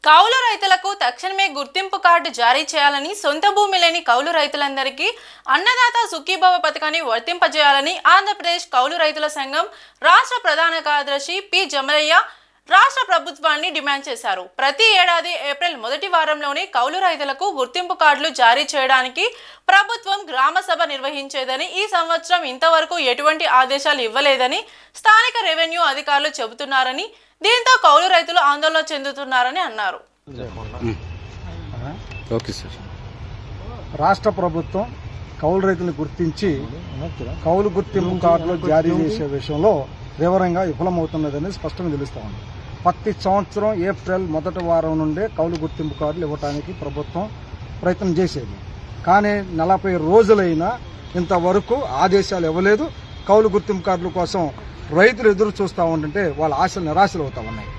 కౌలు రైతులకు తక్షణమే గుర్తింపు కార్డు జారీ చేయాలని, సొంత భూమి లేని కౌలు రైతులందరికీ అన్నదాత సుఖీభవ పథకాన్ని వర్తింపజేయాలని ఆంధ్రప్రదేశ్ కౌలు రైతుల సంఘం రాష్ట్ర ప్రధాన కార్యదర్శి పి జమలయ్య రాష్ట్ర ప్రభుత్వాన్ని డిమాండ్ చేశారు. ప్రతి ఏడాది ఏప్రిల్ మొదటి వారంలోనే కౌలు రైతులకు గుర్తింపు కార్డులు జారీ చేయడానికి ప్రభుత్వం గ్రామ సభ నిర్వహించేదని, ఈ సంవత్సరం ఇంతవరకు ఎటువంటి ఆదేశాలు ఇవ్వలేదని స్థానిక రెవెన్యూ అధికారులు చెబుతున్నారని, దీంతో కౌలు రైతులు ఆందోళన చెందుతున్నారని అన్నారు. రాష్ట్ర ప్రభుత్వం కౌలు రైతులను గుర్తించి కౌలు గుర్తింపు కార్డులు జారీ చేసే విషయంలో వివరంగా విఫలమవుతున్నదని స్పష్టంగా తెలుస్తా ఉంది. ప్రతి సంవత్సరం ఏప్రిల్ మొదటి వారం నుండే కౌలు గుర్తింపు కార్డులు ఇవ్వడానికి ప్రభుత్వం ప్రయత్నం చేసేది. కానీ 40 రోజులైనా ఇంతవరకు ఆదేశాలు ఇవ్వలేదు. కౌలు గుర్తింపు కార్డుల కోసం రైతులు ఎదురు చూస్తూ ఉంటుంటే వాళ్ళ ఆశలు నిరాశలు అవుతా ఉన్నాయి.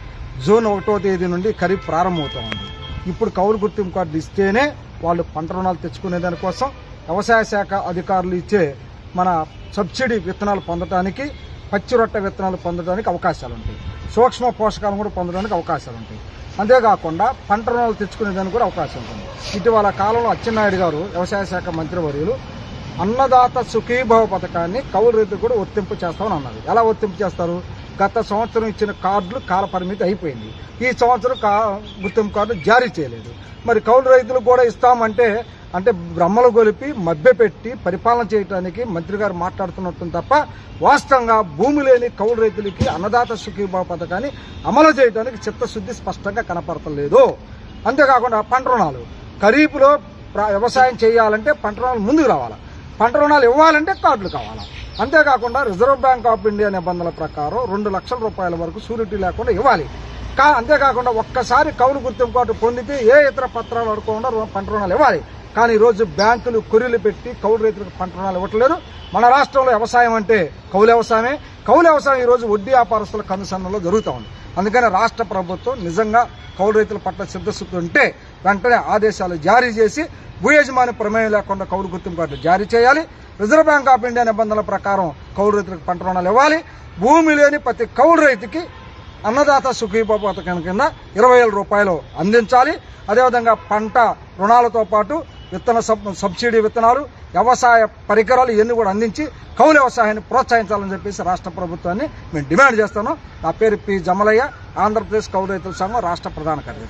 జూన్ 1వ తేదీ నుండి ఖరీఫ్ ప్రారంభమవుతా ఉంది. ఇప్పుడు కౌలు గుర్తింపు కార్డులు ఇస్తేనే వాళ్ళు పంట రుణాలు తెచ్చుకునే దానికోసం వ్యవసాయ శాఖ అధికారులు ఇచ్చే మన సబ్సిడీ విత్తనాలు పొందడానికి, పచ్చి రొట్టె విత్తనాలు పొందడానికి అవకాశాలు ఉంటాయి. సూక్ష్మ పోషకాలను కూడా పొందడానికి అవకాశాలు ఉంటాయి. అంతేకాకుండా పంట రుణాలు తెచ్చుకునేదానికి కూడా అవకాశం ఉంటుంది. ఇటీవల కాలంలో అచ్చెన్నాయుడు గారు వ్యవసాయ శాఖ మంత్రివర్యులు అన్నదాత సుఖీభవ పథకాన్ని కౌలు రైతులు కూడా వర్తింపు చేస్తామని అన్నారు. ఎలా వర్తింపు చేస్తారు? గత సంవత్సరం ఇచ్చిన కార్డులు కాల పరిమితి అయిపోయింది. ఈ సంవత్సరం గుర్తింపు కార్డులు జారీ చేయలేదు. మరి కౌలు రైతులు కూడా ఇస్తామంటే బ్రహ్మలు గొలిపి మభ్యపెట్టి పరిపాలన చేయడానికి మంత్రి గారు మాట్లాడుతున్నట్టు తప్ప వాస్తవంగా భూమి లేని కౌలు రైతులకి అన్నదాత సుఖీభావ పథకాన్ని అమలు చేయడానికి చిత్తశుద్ధి స్పష్టంగా కనపడతలేదు. అంతేకాకుండా పంట రుణాలు ఖరీఫ్లో వ్యవసాయం చేయాలంటే పంట రుణాలు ముందుకు రావాలి. పంట రుణాలు ఇవ్వాలంటే కార్డులు కావాలి. అంతేకాకుండా రిజర్వ్ బ్యాంక్ ఆఫ్ ఇండియా నిబంధనల ప్రకారం 2 లక్షల రూపాయల వరకు షూరిటీ లేకుండా ఇవ్వాలి. అంతేకాకుండా ఒక్కసారి కౌలు గుర్తింపు కార్డు పొందితే ఏ ఇతర పత్రాలు అడగకుండా పంట రుణాలు ఇవ్వాలి. కానీ ఈరోజు బ్యాంకులు కొర్రీలు పెట్టి కౌలు రైతులకు పంట రుణాలు ఇవ్వట్లేదు. మన రాష్ట్రంలో వ్యవసాయం అంటే కౌలు వ్యవసాయమే. కౌలు వ్యవసాయం ఈరోజు వడ్డీ వ్యాపారస్తుల కనుసన్నలో జరుగుతూ ఉంది. అందుకని రాష్ట్ర ప్రభుత్వం నిజంగా కౌలు రైతుల పట్ల సిద్ధశుద్ధి ఉంటే వెంటనే ఆదేశాలు జారీ చేసి భూ యజమాని ప్రమేయం లేకుండా కౌలు గుర్తింపు కార్డులు జారీ చేయాలి. రిజర్వ్ బ్యాంక్ ఆఫ్ ఇండియా నిబంధనల ప్రకారం కౌలు రైతులకు పంట రుణాలు ఇవ్వాలి. భూమి లేని ప్రతి కౌలు రైతుకి అన్నదాత సుఖీభవ పథకం కింద 20,000 రూపాయలు అందించాలి. అదేవిధంగా పంట రుణాలతో పాటు విత్తన సబ్సిడీ విత్తనాలు, వ్యవసాయ పరికరాలు ఇవన్నీ కూడా అందించి కౌలు వ్యవసాయాన్ని ప్రోత్సహించాలని చెప్పేసి రాష్ట్ర ప్రభుత్వాన్ని మేము డిమాండ్ చేస్తాను. నా పేరు పి జమలయ్య, ఆంధ్రప్రదేశ్ కౌలు రైతుల సంఘం రాష్ట్ర ప్రధాన కార్యదర్శి.